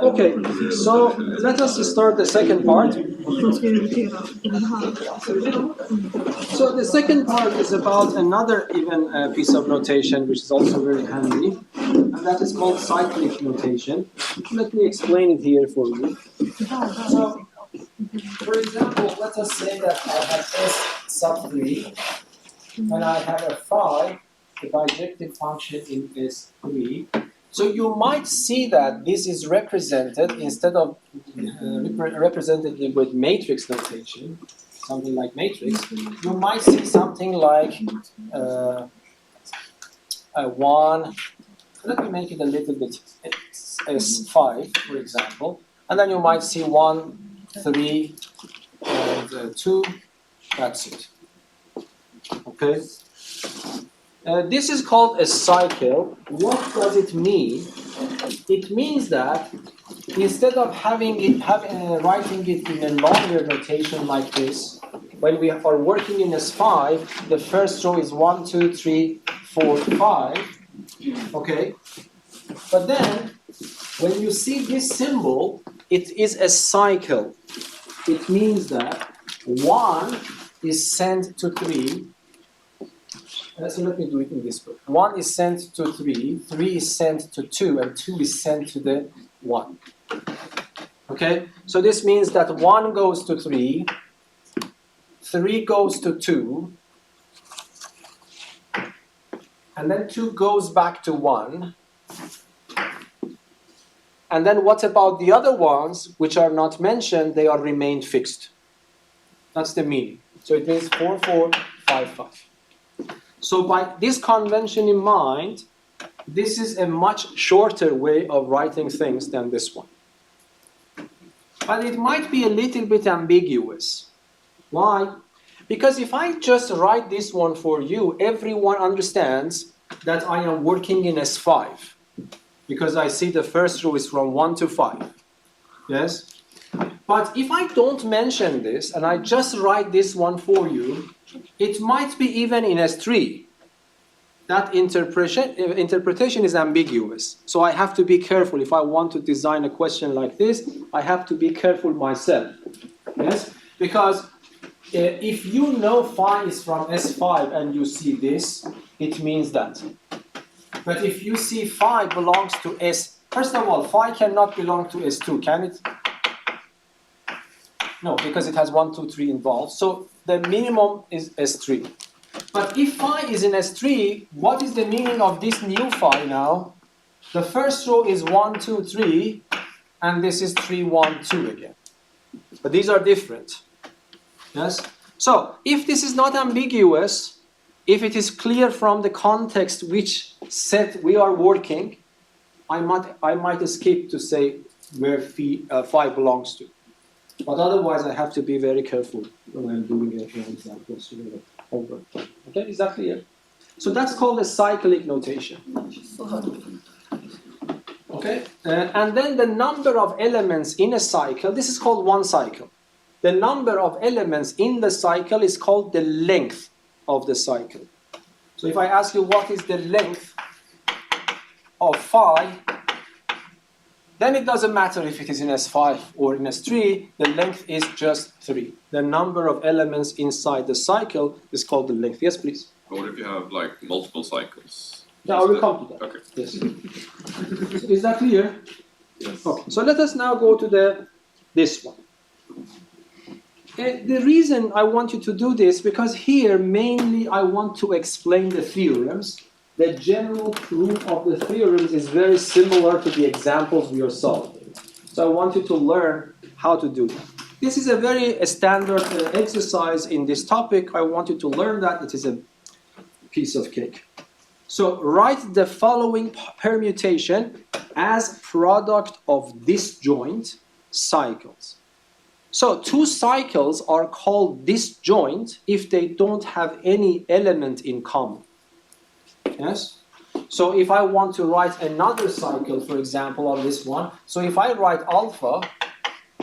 Okay, so let us start the second part. So the second part is about another even piece of notation which is also very handy, and that is called cyclic notation. Let me explain it here for you. So, for example, let us say that I have S sub 3 and I have a phi, the bijective function in S3. So you might see that this is represented, instead of represented with matrix notation, something like matrix, you might see something like a 1, let me make it a little bit S5, for example, and then you might see 1, 3, and 2, that's it. Okay? This is called a cycle. What does it mean? It means that instead of writing it in a longer notation like this, when we are working in S5, the first row is 1, 2, 3, 4, 5. Okay? But then, when you see this symbol, it is a cycle. It means that 1 is sent to 3. So let me do it in this way. 1 is sent to 3, 3 is sent to 2, and 2 is sent to the 1. Okay? So this means that 1 goes to 3, 3 goes to 2, and then 2 goes back to 1. And then what about the other ones which are not mentioned? They are remained fixed. That's the meaning. So it means 4, 4, 5, 5. So by this convention in mind, this is a much shorter way of writing things than this one. But it might be a little bit ambiguous. Why? Because if I just write this one for you, everyone understands that I am working in S5. Because I see the first row is from 1 to 5. Yes? But if I don't mention this, and I just write this one for you, it might be even in S3. That interpretation is ambiguous. So I have to be careful. If I want to design a question like this, I have to be careful myself. Yes? Because if you know phi is from S5 and you see this, it means that. But if you see phi belongs to S, first of all, phi cannot belong to S2, can it? No, because it has 1, 2, 3 involved. So the minimum is S3. But if phi is in S3, what is the meaning of this new phi now? The first row is 1, 2, 3, and this is 3, 1, 2 again. But these are different. Yes? So if this is not ambiguous, if it is clear from the context which set we are working, I might escape to say where phi belongs to. But otherwise, I have to be very careful when I'm doing an example. Okay, is that clear? So that's called a cyclic notation. Okay, and then the number of elements in a cycle, this is called one cycle. The number of elements in the cycle is called the length of the cycle. So if I ask you what is the length of phi, then it doesn't matter if it is in S5 or in S3, the length is just 3. The number of elements inside the cycle is called the length. Yes, please? What if you have like multiple cycles? Yeah, I will come to that. Okay. Yes. Is that clear? Yes. Okay, so let us now go to this one. The reason I want you to do this, because here mainly I want to explain the theorems. The general proof of the theorems is very similar to the examples we are solving. So I want you to learn how to do that. This is a very standard exercise in this topic. I want you to learn that. It is a piece of cake. So write the following permutation as product of disjoint cycles. So two cycles are called disjoint if they don't have any element in common. Yes? So if I want to write another cycle, for example, on this one, so if I write alpha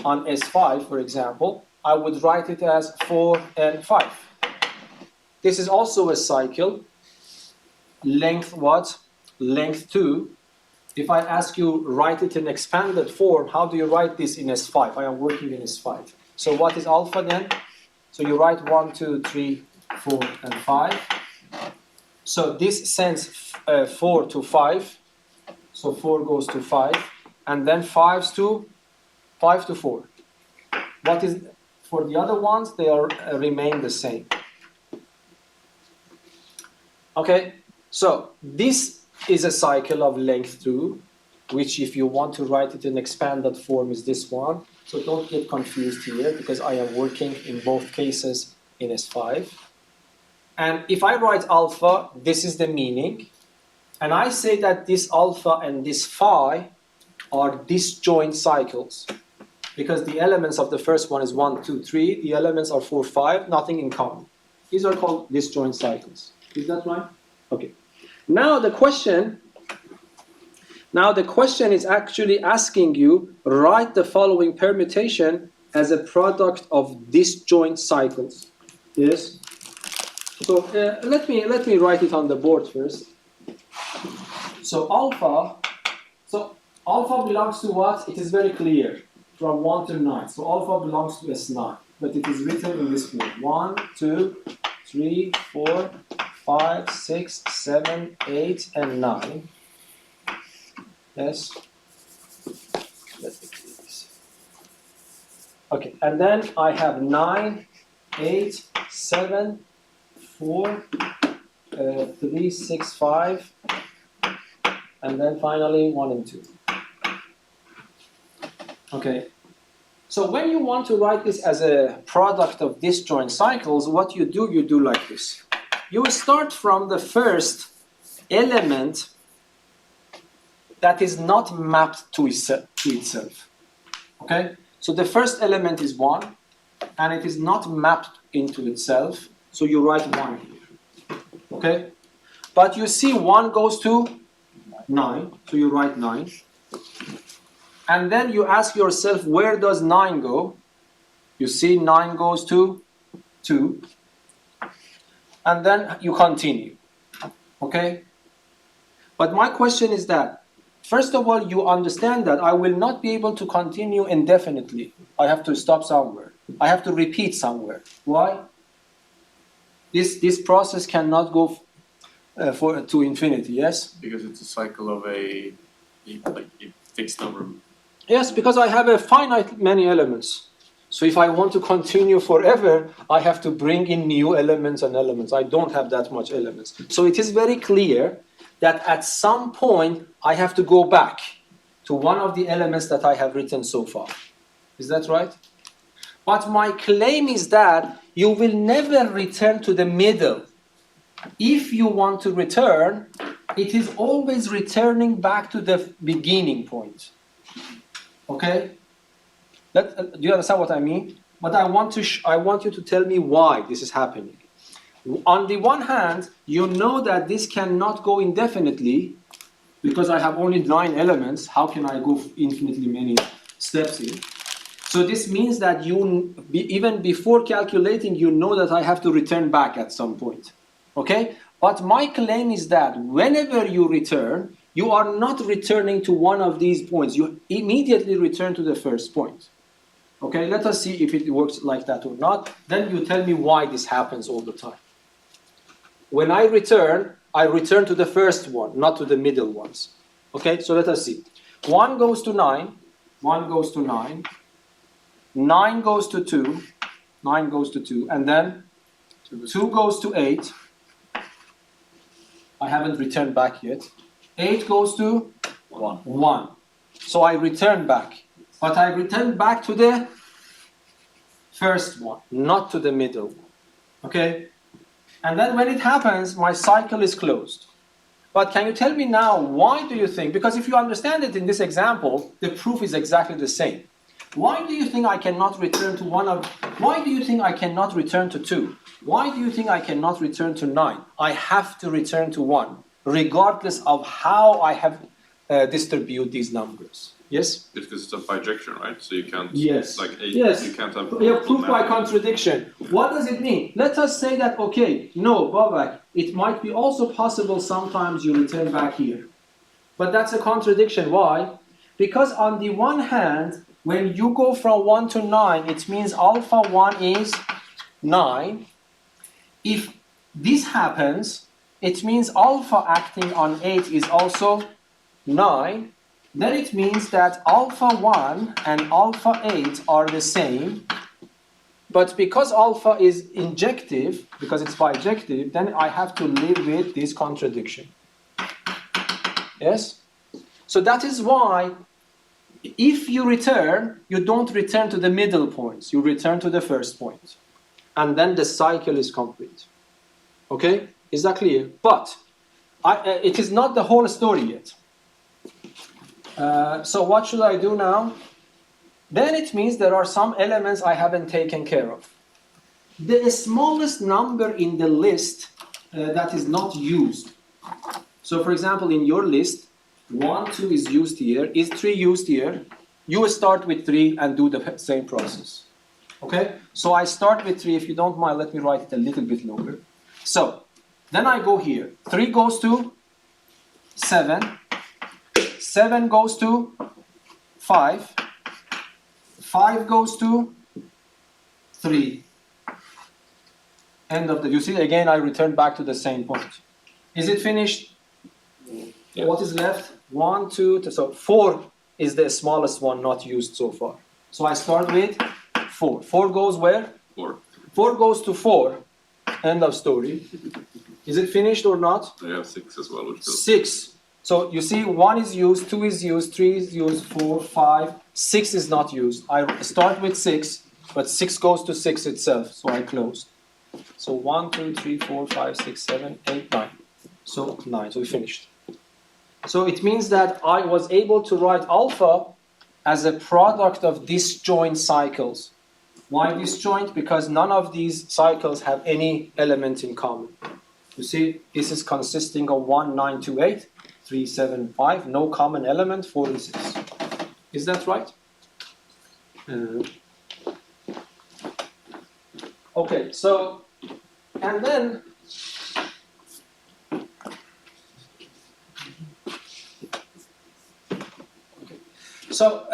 on S5, for example, I would write it as 4 and 5. This is also a cycle. Length what? Length 2 if I ask you write it in expanded form, how do you write this in S5? I am working in S5. So what is alpha then? So you write 1, 2, 3, 4, and 5. So this sends 4 to 5. So 4 goes to 5. And then 5 to 4. What is for the other ones? They are remain the same. Okay, so this is a cycle of length 2, which if you want to write it in expanded form is this one. So don't get confused here because I am working in both cases in S5. And if I write alpha, this is the meaning. And I say that this alpha and this phi are disjoint cycles. Because the elements of the first one is 1, 2, 3. The elements are 4, 5, nothing in common. These are called disjoint cycles. Is that right? Okay. Now the question is actually asking you, write the following permutation as a product of disjoint cycles. Yes? So let me write it on the board first. So alpha belongs to what? It is very clear. From 1 to 9. So alpha belongs to S9. But it is written in this form. 1, 2, 3, 4, 5, 6, 7, 8, and 9. Yes. Let me clear this. Okay, and then I have 9, 8, 7, 4, 3, 6, 5, and then finally 1 and 2. Okay. So when you want to write this as a product of disjoint cycles, what you do like this. You will start from the first element that is not mapped to itself. Okay? So the first element is 1, and it is not mapped into itself, so you write 1 here. Okay? But you see 1 goes to 9, so you write 9. And then you ask yourself, where does 9 go? You see 9 goes to 2. And then you continue. Okay? But my question is that, first of all, you understand that I will not be able to continue indefinitely. I have to stop somewhere. I have to repeat somewhere. Why? This process cannot go to infinity, yes? Because it's a cycle of a fixed number. Yes, because I have a finite many elements. So if I want to continue forever, I have to bring in new elements and elements. I don't have that much elements. So it is very clear that at some point I have to go back to one of the elements that I have written so far. Is that right? But my claim is that you will never return to the middle. If you want to return, it is always returning back to the beginning point. Okay? Do you understand what I mean? But I want you to tell me why this is happening. On the one hand, you know that this cannot go indefinitely because I have only 9 elements. How can I go infinitely many steps here? So this means that even before calculating, you know that I have to return back at some point. Okay? But my claim is that whenever you return, you are not returning to one of these points. You immediately return to the first point. Okay, let us see if it works like that or not. Then you tell me why this happens all the time. When I return to the first one, not to the middle ones. Okay, so let us see. 1 goes to 9. 1 goes to 9. 9 goes to 2. 9 goes to 2. And then 2 goes to 8. I haven't returned back yet. 8 goes to 1. So I return back. But I return back to the first one, not to the middle one. Okay? And then when it happens, my cycle is closed. But can you tell me now, why do you think? Because if you understand it in this example, the proof is exactly the same. Why do you think I cannot return to why do you think I cannot return to 2? Why do you think I cannot return to 9? I have to return to 1, regardless of how I have distribute these numbers. Yes? Because it's a bijection, right? So you can't, yes. like 8, yes. you can't have... Yeah, proof by contradiction. What does it mean? Let us say that, okay, no, Babak, it might be also possible sometimes you return back here. But that's a contradiction. Why? Because on the one hand, when you go from 1 to 9, it means alpha 1 is 9. If this happens, it means alpha acting on 8 is also 9. Then it means that alpha 1 and alpha 8 are the same. But because alpha is injective, because it's bijective, then I have to live with this contradiction. Yes? So that is why if you return, you don't return to the middle points. You return to the first point. And then the cycle is complete. Okay? Is that clear? But it is not the whole story yet. So what should I do now? Then it means there are some elements I haven't taken care of. The smallest number in the list that is not used. So for example, in your list, 1, 2 is used here. Is 3 used here? You will start with 3 and do the same process. Okay? So I start with 3. If you don't mind, let me write it a little bit longer. So, then I go here. 3 goes to 7. 7 goes to 5. 5 goes to 3. End of the, you see, again, I return back to the same point. Is it finished? Yeah. What is left? 1, 2, 3, so 4 is the smallest one not used so far. So I start with 4. 4 goes where? 4. 4 goes to 4. End of story. Is it finished or not? I have 6 as well. Which 6. So you see, 1 is used, 2 is used, 3 is used, 4, 5, 6 is not used. I start with 6, but 6 goes to 6 itself, so I close. So 1, 2, 3, 4, 5, 6, 7, 8, 9. So 9, so we finished. So it means that I was able to write alpha as a product of disjoint cycles. Why disjoint? Because none of these cycles have any element in common. You see, this is consisting of 1, 9, 2, 8, 3, 7, 5, no common element, 4 and 6. Is that right? Okay, so, and then, so,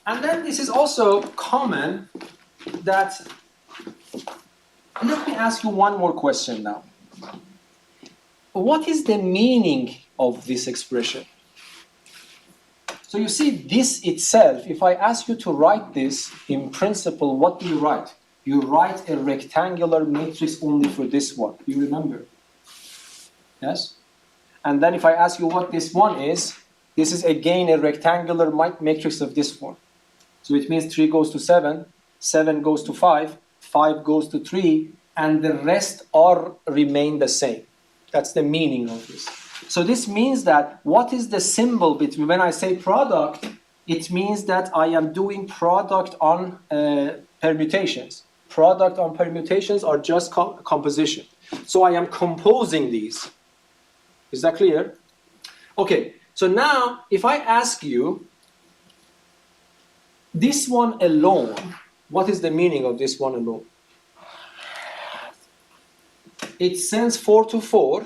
and then this is also common that, let me ask you one more question now. What is the meaning of this expression? So you see, this itself, if I ask you to write this, in principle, what do you write? You write a rectangular matrix only for this one. You remember? Yes? And then if I ask you what this one is, this is again a rectangular matrix of this one. So it means 3 goes to 7, 7 goes to 5, 5 goes to 3, and the rest are remain the same. That's the meaning of this. So this means that what is the symbol between, when I say product, it means that I am doing product on permutations. Product on permutations are just composition. So I am composing these. Is that clear? Okay, so now if I ask you, this one alone, what is the meaning of this one alone? It sends 4 to 4,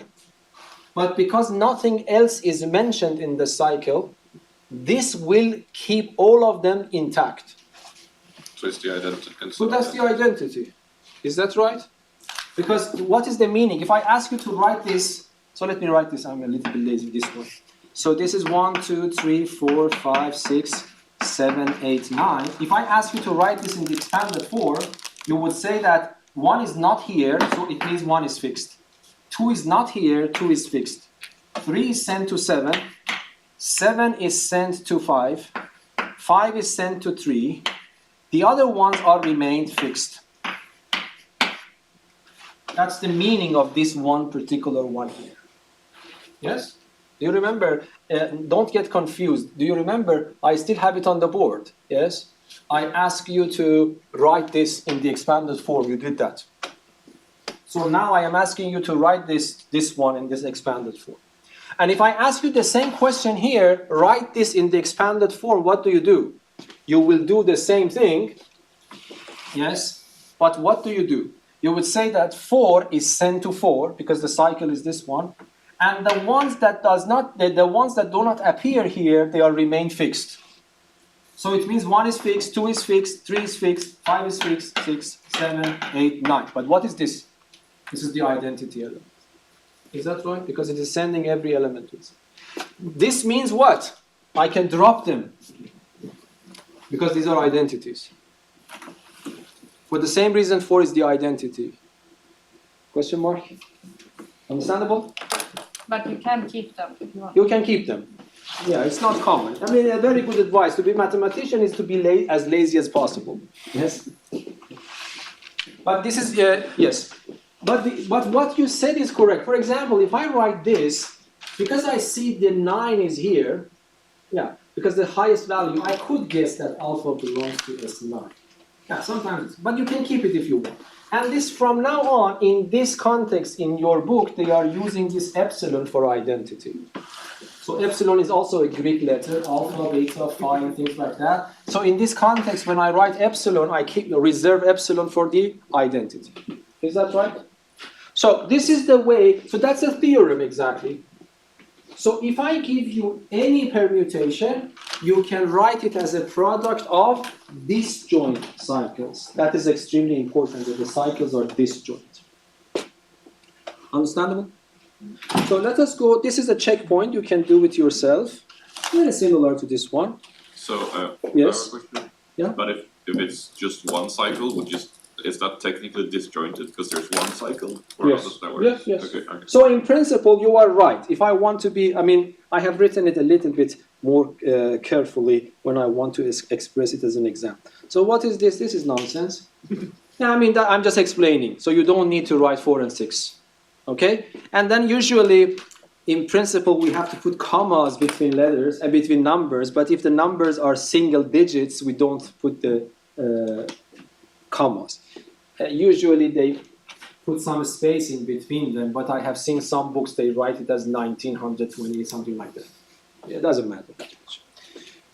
but because nothing else is mentioned in the cycle, this will keep all of them intact. So it's the identity. So that's the identity. Is that right? Because what is the meaning? If I ask you to write this, so let me write this, I'm a little bit lazy this way. So this is 1, 2, 3, 4, 5, 6, 7, 8, 9. If I ask you to write this in the expanded form, you would say that 1 is not here, so it means 1 is fixed. 2 is not here, 2 is fixed. 3 is sent to 7. 7 is sent to 5. 5 is sent to 3. The other ones are remained fixed. That's the meaning of this one particular one here. Yes? Do you remember? Don't get confused. Do you remember? I still have it on the board. Yes? I asked you to write this in the expanded form. You did that. So now I am asking you to write this one in this expanded form. And if I ask you the same question here, write this in the expanded form, what do? You will do the same thing. Yes? But what do? You would say that 4 is sent to 4, because the cycle is this one. And the ones that the ones that do not appear here, they are remain fixed. So it means 1 is fixed, 2 is fixed, 3 is fixed, 5 is fixed, 6, 7, 8, 9. But what is this? This is the identity element. Is that right? Because it is sending every element to it. This means what? I can drop them. Because these are identities. For the same reason 4 is the identity. Question mark? Understandable? But you can keep them if you want. You can keep them. Yeah, it's not common. I mean, a very good advice to be a mathematician is to be as lazy as possible. Yes. But this is yes. But what you said is correct. For example, if I write this, because I see the 9 is here, yeah, because the highest value, I could guess that alpha belongs to S9. Yeah, sometimes, but you can keep it if you want. And this, from now on, in this context, in your book, they are using this epsilon for identity. So epsilon is also a Greek letter, alpha, beta, phi, and things like that. So in this context, when I write epsilon, I reserve epsilon for the identity. Is that right? So this is the way, so that's a theorem exactly. So if I give you any permutation, you can write it as a product of disjoint cycles. That is extremely important, that the cycles are disjoint. Understandable? So let us go, this is a checkpoint you can do it yourself. Very similar to this one. So, Yes. question. Yeah. But if it's just one cycle, is that technically disjointed because there's one cycle? Or Yes. how does that work? Yes, yes. Okay. So in principle, you are right. If I want to be, I mean, I have written it a little bit more carefully when I want to express it as an exam. So what is this? This is nonsense. Yeah, I mean, I'm just explaining. So you don't need to write 4 and 6. Okay? And then usually, in principle, we have to put commas between letters and between numbers. But if the numbers are single digits, we don't put the commas. Usually they put some space in between them, but I have seen some books, they write it as 1920, something like that. It doesn't matter that much.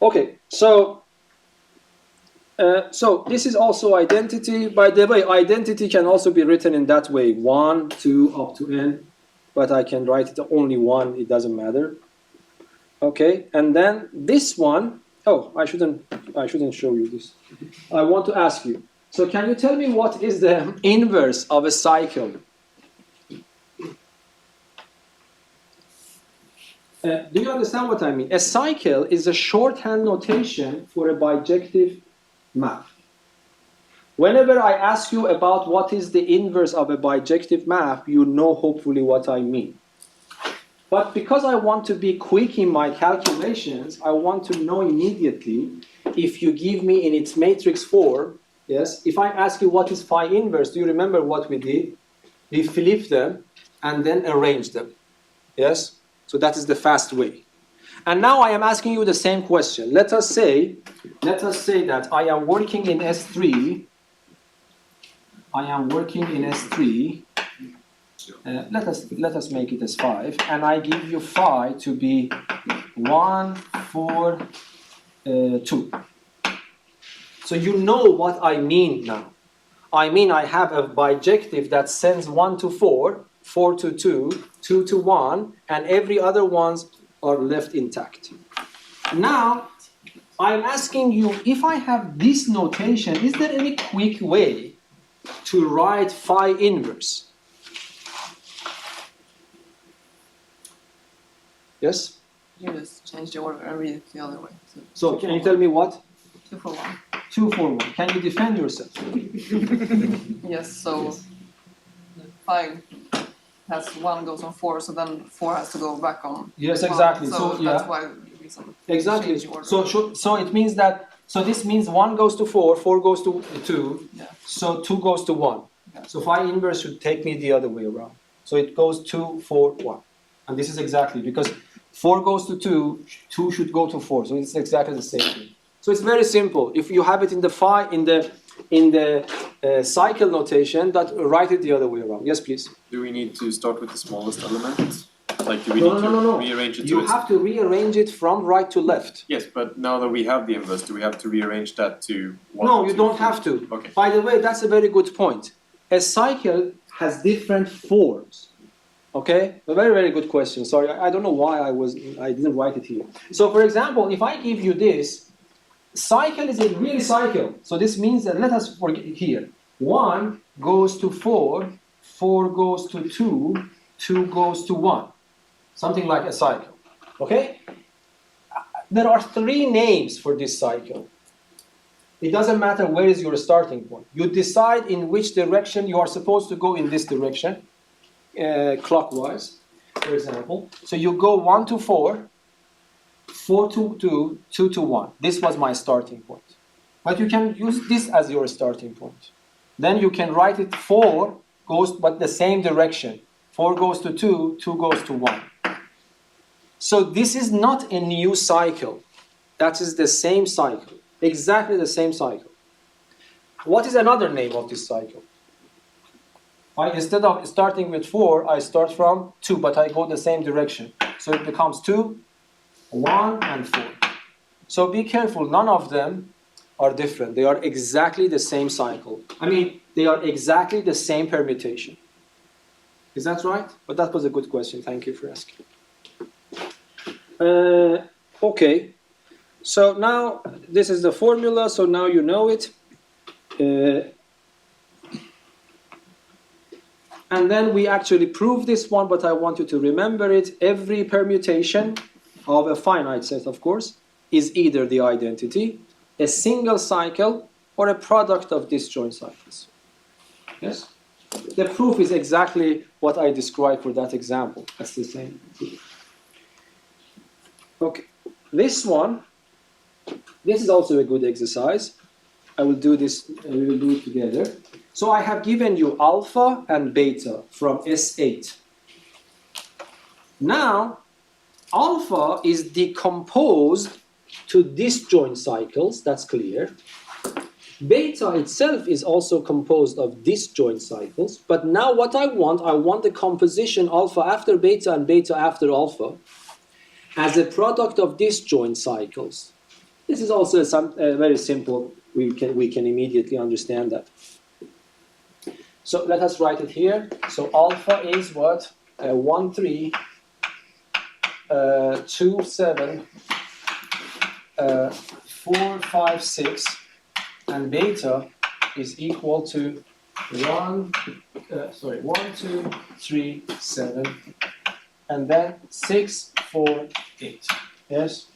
Okay, so this is also identity. By the way, identity can also be written in that way, 1, 2, up to n, but I can write it only 1, it doesn't matter. Okay, and then this one, oh, I shouldn't show you this. I want to ask you, so can you tell me what is the inverse of a cycle? Do you understand what I mean? A cycle is a shorthand notation for a bijective map. Whenever I ask you about what is the inverse of a bijective map, you know hopefully what I mean. But because I want to be quick in my calculations, I want to know immediately if you give me in its matrix form, yes, if I ask you what is phi inverse, do you remember what we did? We flip them and then arrange them, yes? So that is the fast way. And now I am asking you the same question. Let us say that I am working in S3. I am working in S3. Let us make it as 5, and I give you phi to be 1, 4, 2. So you know what I mean now. I mean I have a bijective that sends 1 to 4, 4 to 2, 2 to 1, and every other ones are left intact. Now, I'm asking you, if I have this notation, is there any quick way to write phi inverse? Yes? You just change the order and read it the other way. So can you tell me what? 2 for 1. 2 for 1. Can you defend yourself? Yes, so 5 has 1 goes on 4, so then 4 has to go back on. Yes, 1. exactly. So yeah. that's why we Exactly. change the order. So it means that, so this means 1 goes to 4, 4 goes to 2, Yeah. so 2 goes to 1. Yeah. So phi inverse should take me the other way around. So it goes 2, 4, 1. And this is exactly, because 4 goes to 2, 2 should go to 4. So it's exactly the same thing. So it's very simple. If you have it in the phi, in the cycle notation, that write it the other way around. Yes, please. Do we need to start with the smallest element? Like, do we No, need no, to no. rearrange it to You its... have to rearrange it from right to left. Yes, but now that we have the inverse, do we have to rearrange that to 1? No, you 2, don't 3? have to. Okay. By the way, that's a very good point. A cycle has different forms. Okay, a very, very good question. Sorry, I don't know why I didn't write it here. So for example, if I give you this, cycle is a really cycle. So this means that let us forget here. 1 goes to 4, 4 goes to 2, 2 goes to 1. Something like a cycle. Okay? There are 3 names for this cycle. It doesn't matter where is your starting point. You decide in which direction you are supposed to go in this direction, clockwise, for example. So you go 1 to 4, 4 to 2, 2 to 1. This was my starting point. But you can use this as your starting point. Then you can write it 4 goes but the same direction. 4 goes to 2, 2 goes to 1. So this is not a new cycle. That is the same cycle. Exactly the same cycle. What is another name of this cycle? Instead of starting with 4, I start from 2, but I go the same direction. So it becomes 2, 1, and 4. So be careful, none of them are different. They are exactly the same cycle. I mean, they are exactly the same permutation. Is that right? But that was a good question. Thank you for asking. Okay. So now, this is the formula, so now you know it. And then we actually prove this one, but I want you to remember it. Every permutation of a finite set, of course, is either the identity, a single cycle, or a product of disjoint cycles. Yes? The proof is exactly what I described for that example. That's the same. Okay. This one, this is also a good exercise. I will do this, we will do it together. So I have given you alpha and beta from S8. Now, alpha is decomposed to disjoint cycles, that's clear. Beta itself is also composed of disjoint cycles, but now what I want the composition alpha after beta and beta after alpha as a product of disjoint cycles. This is also very simple. We can immediately understand that. So let us write it here. So alpha is what? 1, 3, 2, 7, 4, 5, 6, and beta is equal to 1, 2, 3, 7, and then 6, 4, 8. Yes?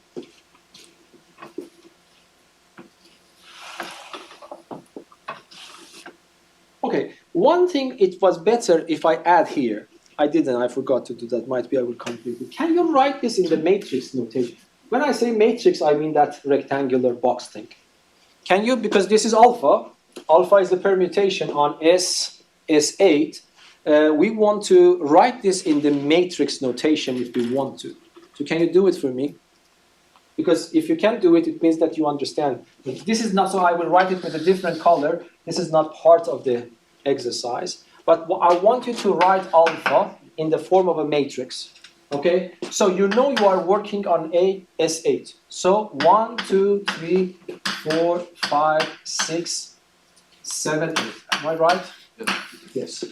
Okay, one thing it was better if I add here. I didn't, I forgot to do that. Might be I will complete it. Can you write this in the matrix notation? When I say matrix, I mean that rectangular box thing. Can you, because this is alpha. Alpha is the permutation on S8. We want to write this in the matrix notation if we want to. So can you do it for me? Because if you can't do it, it means that you understand. This is not, so I will write it with a different color. This is not part of the exercise. But I want you to write alpha in the form of a matrix. Okay? So you know you are working on a S8. So 1, 2, 3, 4, 5, 6, 7, 8. Am I right? Yes.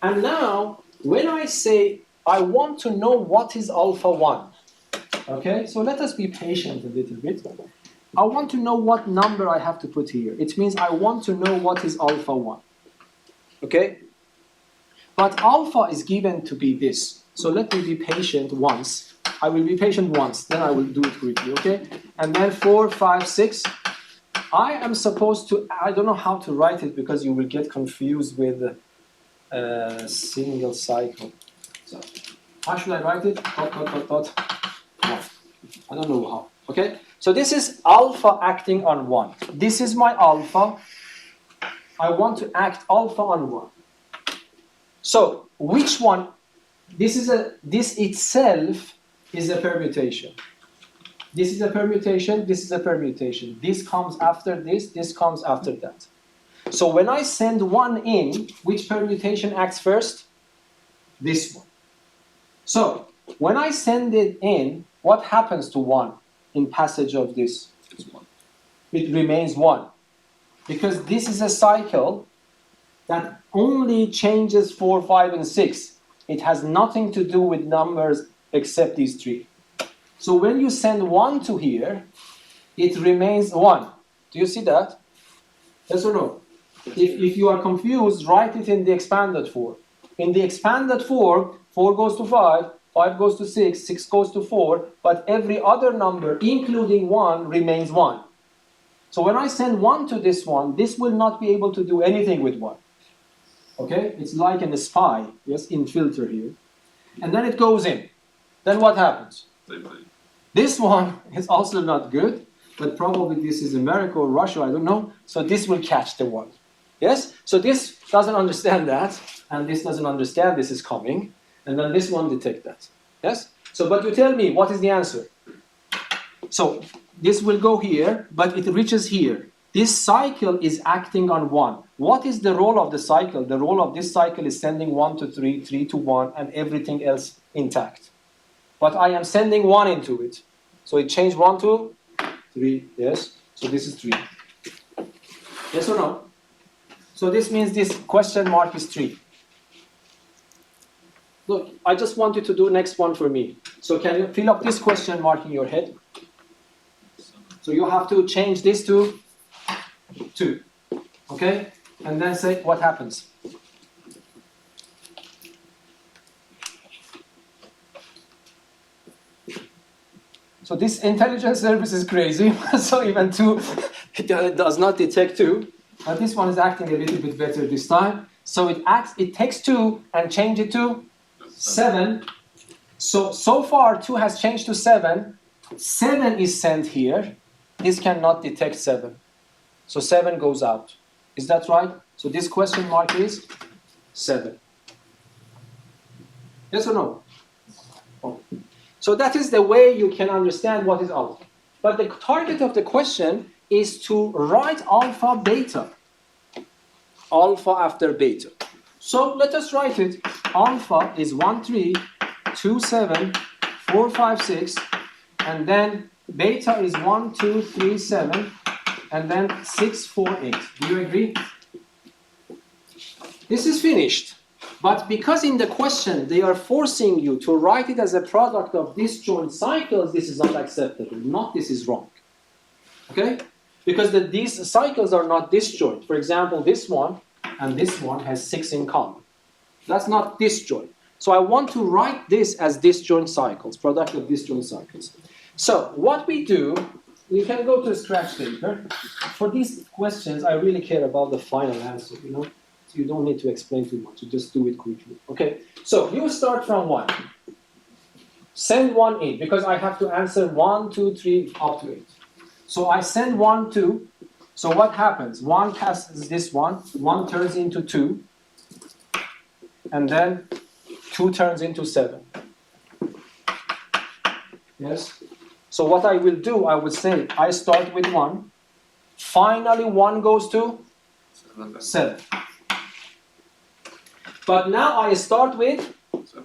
And now, when I say I want to know what is alpha 1, okay, so let us be patient a little bit. I want to know what number I have to put here. It means I want to know what is alpha 1. Okay? But alpha is given to be this. So let me be patient once. I will be patient once, then I will do it quickly, okay? And then 4, 5, 6. I am supposed to, I don't know how to write it because you will get confused with single cycle. So, how should I write it? Dot. No, I don't know how. Okay? So this is alpha acting on 1. This is my alpha. I want to act alpha on 1. So which one? This itself is a permutation. This is a permutation, this is a permutation. This comes after this comes after that. So when I send 1 in, which permutation acts first? This one. So when I send it in, what happens to 1 in passage of this? It's 1. It remains 1. Because this is a cycle that only changes 4, 5, and 6. It has nothing to do with numbers except these three. So when you send 1 to here, it remains 1. Do you see that? Yes or no? If you are confused, write it in the expanded form. In the expanded form, 4 goes to 5, 5 goes to 6, 6 goes to 4, but every other number, including 1, remains 1. So when I send 1 to this one, this will not be able to do anything with 1. Okay? It's like in a spy, yes, in filter here. And then it goes in. Then what happens? This one is also not good, but probably this is America or Russia, I don't know. So this will catch the 1. Yes? So this doesn't understand that, and this doesn't understand this is coming, and then this one detects that. Yes? So, but you tell me, what is the answer? So, this will go here, but it reaches here. This cycle is acting on 1. What is the role of the cycle? The role of this cycle is sending 1 to 3, 3 to 1, and everything else intact. But I am sending 1 into it. So it changed 1 to 3, yes? So this is 3. Yes or no? So this means this question mark is 3. Look, I just want you to do next one for me. So can you fill up this question mark in your head? So you have to change this to 2. Okay? And then say what happens. So this intelligence service is crazy. So even 2, it does not detect 2. But this one is acting a little bit better this time. So it takes 2 and change it to 7. So far 2 has changed to 7. 7 is sent here. This cannot detect 7. So 7 goes out. Is that right? So this question mark is 7. Yes or no? Oh. So that is the way you can understand what is alpha. But the target of the question is to write alpha beta. Alpha after beta. So let us write it. Alpha is 1, 3, 2, 7, 4, 5, 6, and then beta is 1, 2, 3, 7, and then 6, 4, 8. Do you agree? This is finished. But because in the question they are forcing you to write it as a product of disjoint cycles, this is not acceptable. Not this is wrong. Okay? Because these cycles are not disjoint. For example, this one and this one has 6 in common. That's not disjoint. So I want to write this as disjoint cycles, product of disjoint cycles. So what we do, we can go to scratch paper. For these questions, I really care about the final answer, you know. So you don't need to explain too much, you just do it quickly. Okay, so you start from 1. Send 1 in, because I have to answer 1, 2, 3, up to 8. So I send 1, 2. So what happens? 1 passes this 1 turns into 2, and then 2 turns into 7. Yes? So what I will do, I will say, I start with 1. Finally, 1 goes to 7. But now I start with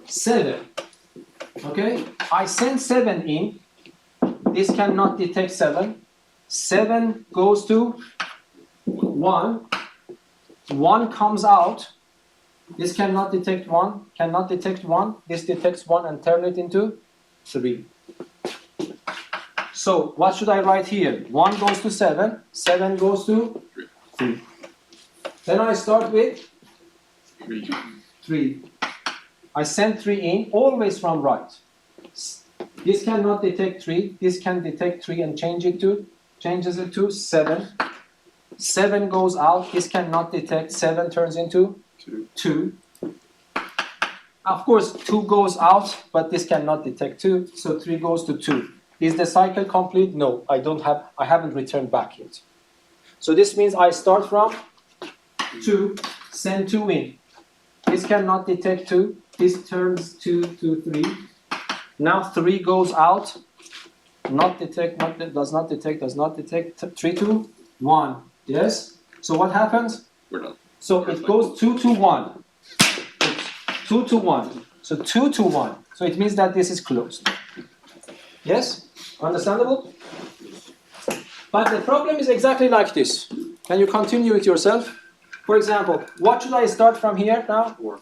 7. Okay? I send 7 in. This cannot detect 7. 7 goes to 1. 1 comes out. This cannot detect 1. Cannot detect 1. This detects 1 and turn it into 3. So what should I write here? 1 goes to 7. 7 goes to 3. Then I start with 3. I send 3 in, always from right. This cannot detect 3. This can detect 3 and changes it to 7. 7 goes out. This cannot detect. 7 turns into 2. Of course, 2 goes out, but this cannot detect 2. So 3 goes to 2. Is the cycle complete? No, I haven't returned back yet. So this means I start from 2, send 2 in. This cannot detect 2. This turns 2 to 3. Now 3 goes out. Does not detect. 3 to 1. Yes? So what happens? We're done. So it goes 2 to 1. 2 to 1. So 2 to 1. So it means that this is closed. Yes? Understandable? But the problem is exactly like this. Can you continue it yourself? For example, what should I start from here now? 4.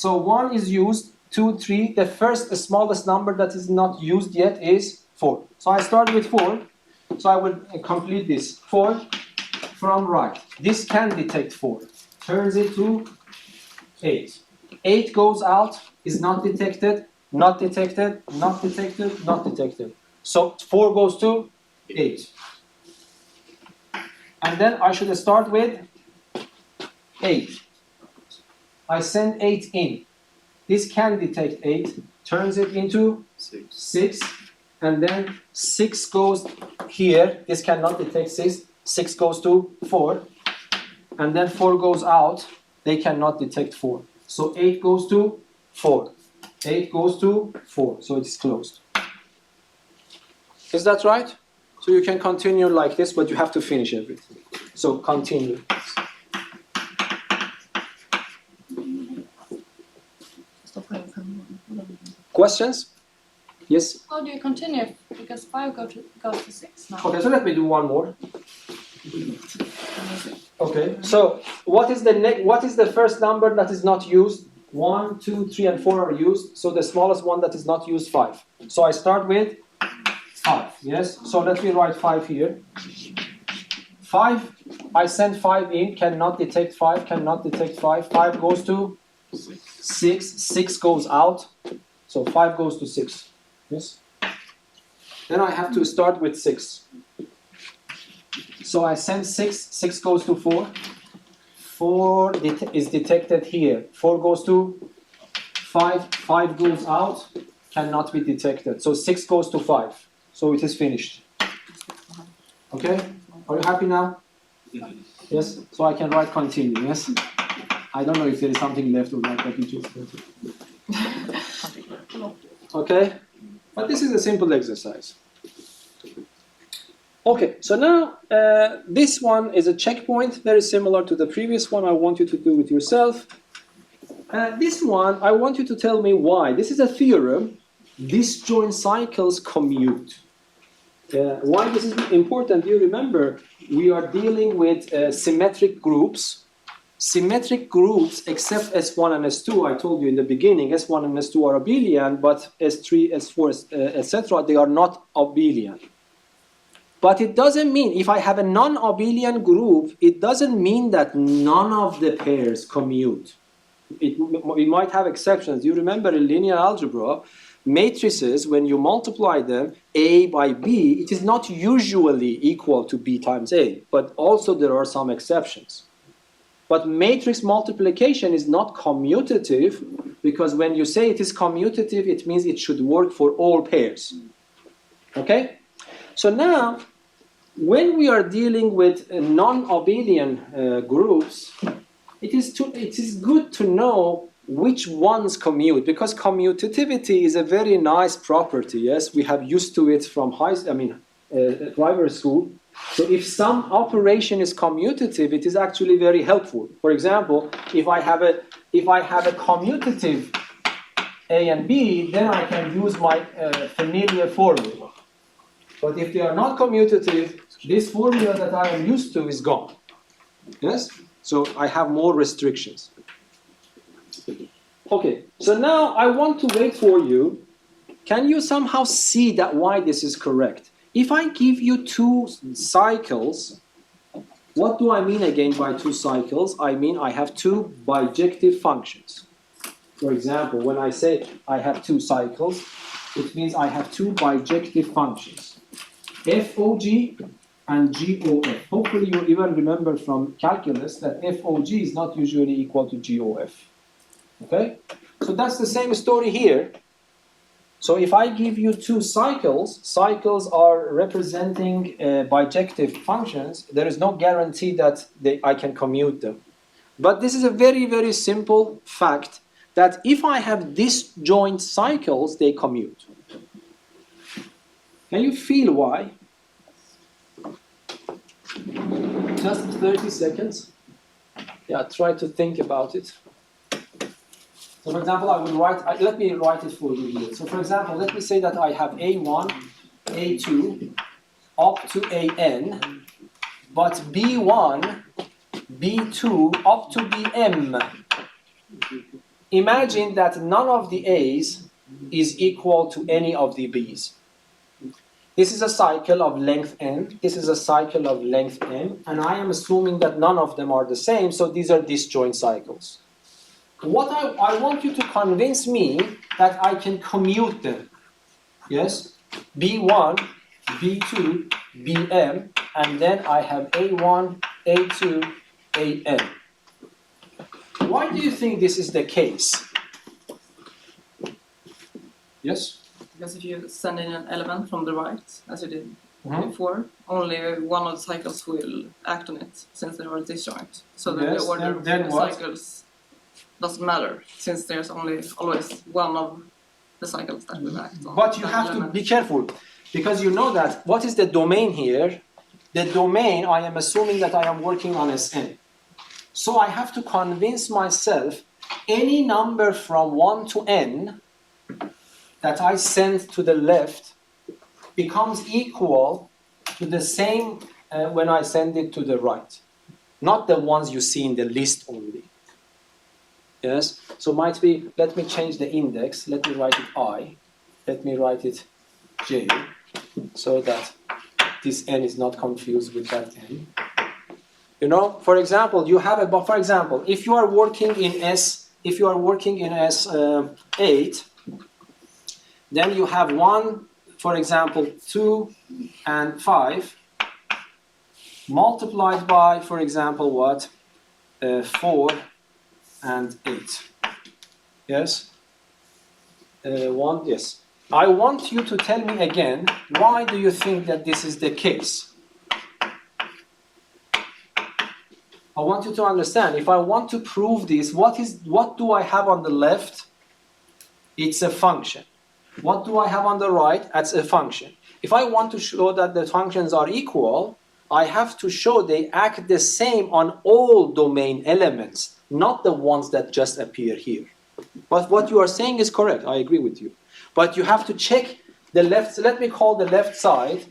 So 1 is used, 2, 3. The first smallest number that is not used yet is 4. So I start with 4. So I will complete this. 4 from right. This can detect 4. Turns it to 8. 8 goes out, is not detected, not detected, not detected, not detected. So 4 goes to 8. And then I should start with 8. I send 8 in. This can detect 8, turns it into 6, and then 6 goes here. This cannot detect 6. 6 goes to 4, and then 4 goes out. They cannot detect 4. So 8 goes to 4. 8 goes to 4. So it's closed. Is that right? So you can continue like this, but you have to finish everything. So continue. Questions? Yes? How do you continue? Because 5 goes to 6 now. Okay, so let me do one more. Okay, so what is the first number that is not used? 1, 2, 3, and 4 are used. So the smallest one that is not used, 5. So I start with 5. Yes. So let me write 5 here. 5. I send 5 in. Cannot detect 5. Cannot detect 5. 5 goes to 6. 6 goes out. So 5 goes to 6. Yes. Then I have to start with 6. So I send 6. 6 goes to 4. 4 is detected here. 4 goes to 5. 5 goes out. Cannot be detected. So 6 goes to 5. So it is finished. Okay? Are you happy now? Yes? So I can write continue. Yes? I don't know if there is something left or not, but you just okay? But this is a simple exercise. Okay, so now this one is a checkpoint, very similar to the previous one. I want you to do it yourself. This one, I want you to tell me why. This is a theorem. Disjoint cycles commute. Why this is important? You remember, we are dealing with symmetric groups. Symmetric groups, except S1 and S2, I told you in the beginning, S1 and S2 are abelian, but S3, S4, etc., they are not abelian. But it doesn't mean, if I have a non-abelian group, it doesn't mean that none of the pairs commute. We might have exceptions. You remember in linear algebra, matrices, when you multiply them, A by B, it is not usually equal to B times A, but also there are some exceptions. But matrix multiplication is not commutative, because when you say it is commutative, it means it should work for all pairs. Okay? So now, when we are dealing with non-abelian groups, it is good to know which ones commute, because commutativity is a very nice property. Yes, we have used to it from primary school. So if some operation is commutative, it is actually very helpful. For example, if I have a commutative A and B, then I can use my familiar formula. But if they are not commutative, this formula that I am used to is gone. Yes? So I have more restrictions. Okay, so now I want to wait for you. Can you somehow see that why this is correct? If I give you 2 cycles, what do I mean again by 2 cycles? I mean I have 2 bijective functions. For example, when I say I have 2 cycles, it means I have 2 bijective functions. FOG and GOF. Hopefully you even remember from calculus that FOG is not usually equal to GOF. Okay? So that's the same story here. So if I give you 2 cycles, cycles are representing bijective functions, there is no guarantee that I can commute them. But this is a very, very simple fact that if I have disjoint cycles, they commute. Can you feel why? Just 30 seconds. Yeah, try to think about it. So for example, I will write, let me write it for you here. So for example, let me say that I have A1, A2, up to AN, but B1, B2, up to BM. imagine that none of the A's is equal to any of the B's. This is a cycle of length n, this is a cycle of length n, and I am assuming that none of them are the same, so these are disjoint cycles. What I want you to convince me that I can commute them. Yes? B1, B2, Bm, and then I have A1, A2, Am. Why do you think this is the case? Yes? Because if you send in an element from the right, as you did Mhm. before, only one of the cycles will act on it, since they are disjoint. So then Yes, the order then of the what? cycles doesn't matter, since there's always one of the cycles that will act on But you that have to element. be careful, because you know that what is the domain here? The domain, I am assuming that I am working on Sn. So I have to convince myself any number from 1 to n that I send to the left becomes equal to the same when I send it to the right. Not the ones you see in the list only. Yes? So might be, let me change the index, let me write it I, let me write it J, so that this n is not confused with that n. You know, for example, you have a, for example, if you are working in S8, then you have 1, for example, 2 and 5 multiplied by, for example, what? 4 and 8. Yes? 1, yes. I want you to tell me again, why do you think that this is the case? I want you to understand, if I want to prove this, what do I have on the left? It's a function. What do I have on the right? That's a function. If I want to show that the functions are equal, I have to show they act the same on all domain elements, not the ones that just appear here. But what you are saying is correct, I agree with you. But you have to check the left, so let me call the left side,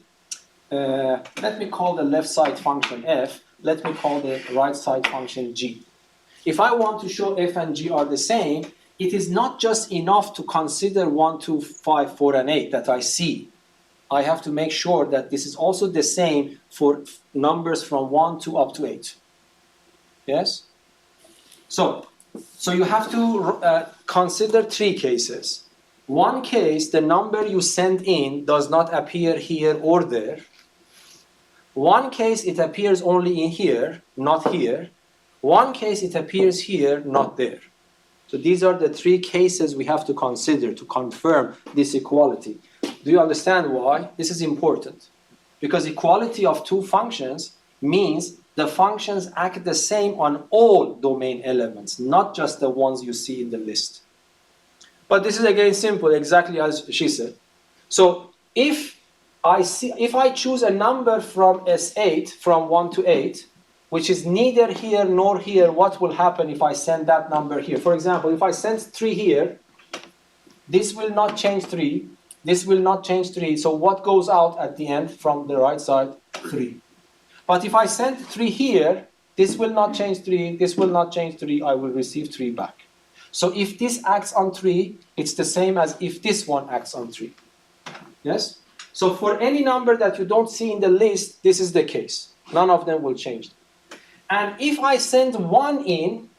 function f, let me call the right side function g. If I want to show f and g are the same, it is not just enough to consider 1, 2, 5, 4, and 8 that I see. I have to make sure that this is also the same for numbers from 1 to up to 8. Yes? So you have to consider 3 cases. One case, the number you send in does not appear here or there. One case, it appears only in here, not here. One case, it appears here, not there. So these are the 3 cases we have to consider to confirm this equality. Do you understand why? This is important. Because equality of 2 functions means the functions act the same on all domain elements, not just the ones you see in the list. But this is again simple, exactly as she said. So if I choose a number from S8, from 1 to 8, which is neither here nor here, what will happen if I send that number here? For example, if I send 3 here, this will not change 3, this will not change 3, so what goes out at the end from the right side? 3. But if I send 3 here, this will not change 3, this will not change 3, I will receive 3 back. So if this acts on 3, it's the same as if this one acts on 3. Yes? So for any number that you don't see in the list, this is the case. None of them will change. And if I send 1 in,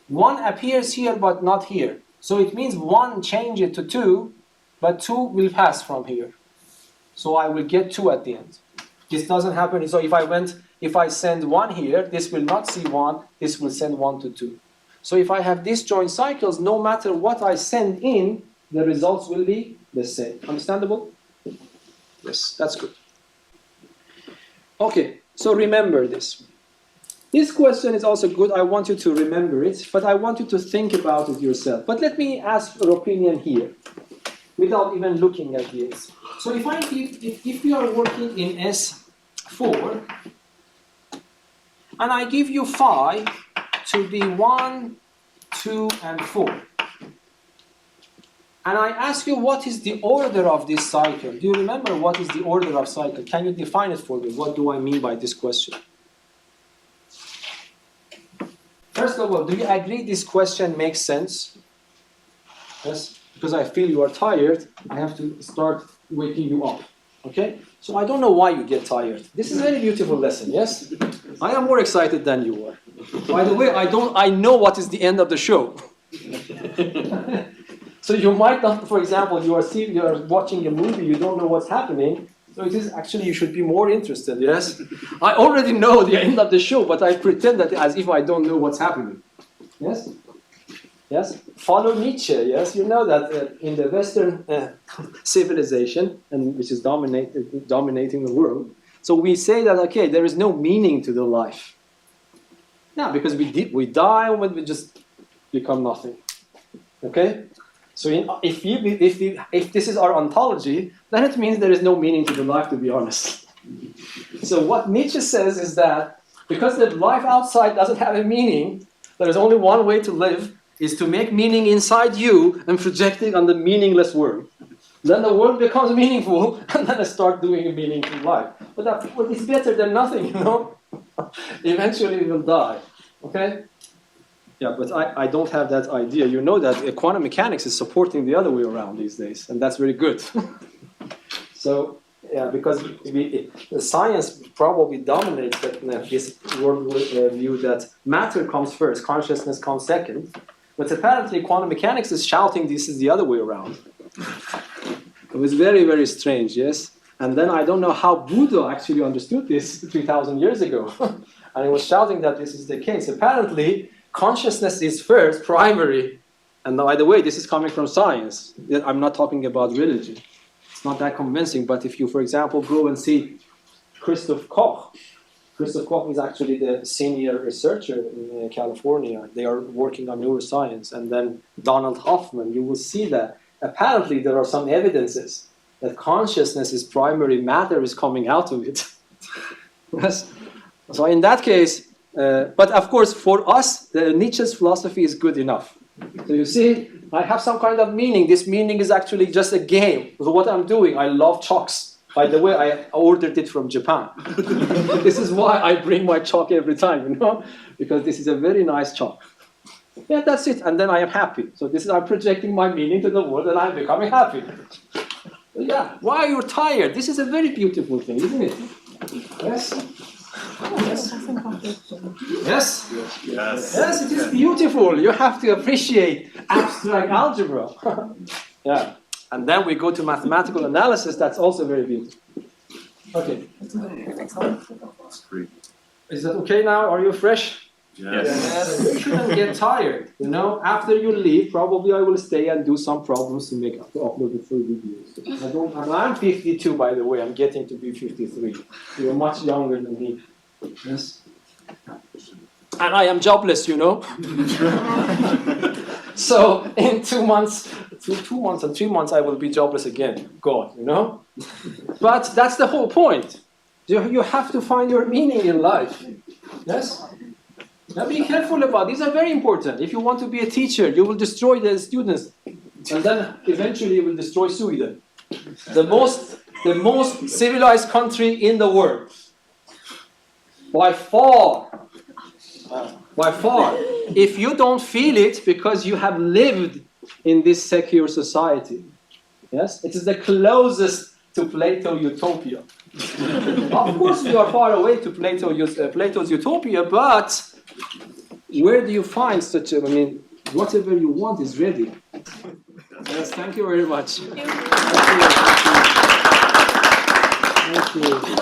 1 appears here but not here. So it means 1 change it to 2, but 2 will pass from here. So I will get 2 at the end. This doesn't happen. So if I send 1 here, this will not see 1, this will send 1 to 2. So if I have disjoint cycles, no matter what I send in, the results will be the same. Understandable? Yes, that's good. Okay, so remember this. This question is also good. I want you to remember it, but I want you to think about it yourself. But let me ask your opinion here, without even looking at this. So if we are working in S4, and I give you phi to be 1, 2, and 4, and I ask you what is the order of this cycle. Do you remember what is the order of cycle? Can you define it for me? What do I mean by this question? First of all, do you agree this question makes sense? Yes, because I feel you are tired, I have to start waking you up. Okay? So I don't know why you get tired. This is a very beautiful lesson, yes? I am more excited than you are. By the way, I know what is the end of the show. So you might not, for example, you are watching a movie, you don't know what's happening. So it is actually, you should be more interested, yes? I already know the end of the show, but I pretend that as if I don't know what's happening. Yes? Yes? Follow Nietzsche, yes? You know that in the Western civilization, and which is dominating the world, so we say that, okay, there is no meaning to the life. Yeah, because we die when we just become nothing. Okay? So if this is our ontology, then it means there is no meaning to the life, to be honest. So what Nietzsche says is that because the life outside doesn't have a meaning, there is only one way to live, is to make meaning inside you and project it on the meaningless world. Then the world becomes meaningful, and then I start doing a meaningful life. But it's better than nothing, you know? Eventually we will die. Okay? Yeah, but I don't have that idea. You know that quantum mechanics is supporting the other way around these days, and that's very good. So, yeah, because science probably dominates this world view that matter comes first, consciousness comes second. But apparently quantum mechanics is shouting this is the other way around. It was very, very strange, yes? And then I don't know how Buddha actually understood this 3,000 years ago. And he was shouting that this is the case. Apparently, consciousness is first, primary. And by the way, this is coming from science. I'm not talking about religion. It's not that convincing, but if you, for example, go and see Christoph Koch. Christoph Koch is actually the senior researcher in California. They are working on neuroscience. And then Donald Hoffman, you will see that apparently there are some evidences that consciousness is primary, matter is coming out of it. Yes. So in that case, but of course for us, Nietzsche's philosophy is good enough. So you see, I have some kind of meaning. This meaning is actually just a game. So what I'm doing, I love chalks. By the way, I ordered it from Japan. This is why I bring my chalk every time, you know, because this is a very nice chalk. Yeah, that's it. And then I am happy. So this is, I'm projecting my meaning to the world and I'm becoming happy. Yeah, why you're tired? This is a very beautiful thing, isn't it? Yes? Yes? Yes? Yes. Yes, it is beautiful. You have to appreciate abstract algebra. Yeah. And then we go to mathematical analysis. That's also very beautiful. Okay. That's great. Is that okay now? Are you fresh? Yes. You shouldn't get tired. You know, after you leave, probably I will stay and do some problems to upload the full videos. And I'm 52, by the way. I'm getting to be 53. You're much younger than me. Yes. And I am jobless, you know. So in 2 months, 2 months and 3 months, I will be jobless again. God, you know. But that's the whole point. You have to find your meaning in life. Yes. Now be careful about these. Are very important. If you want to be a teacher, you will destroy the students, and then eventually you will destroy Sweden, the most civilized country in the world, by far. By far. If you don't feel it because you have lived in this secure society, yes, it is the closest to Plato utopia. Of course, we are far away to Plato's utopia, but where do you find such a, I mean, whatever you want is ready. Yes, thank you very much. Thank you. Thank you.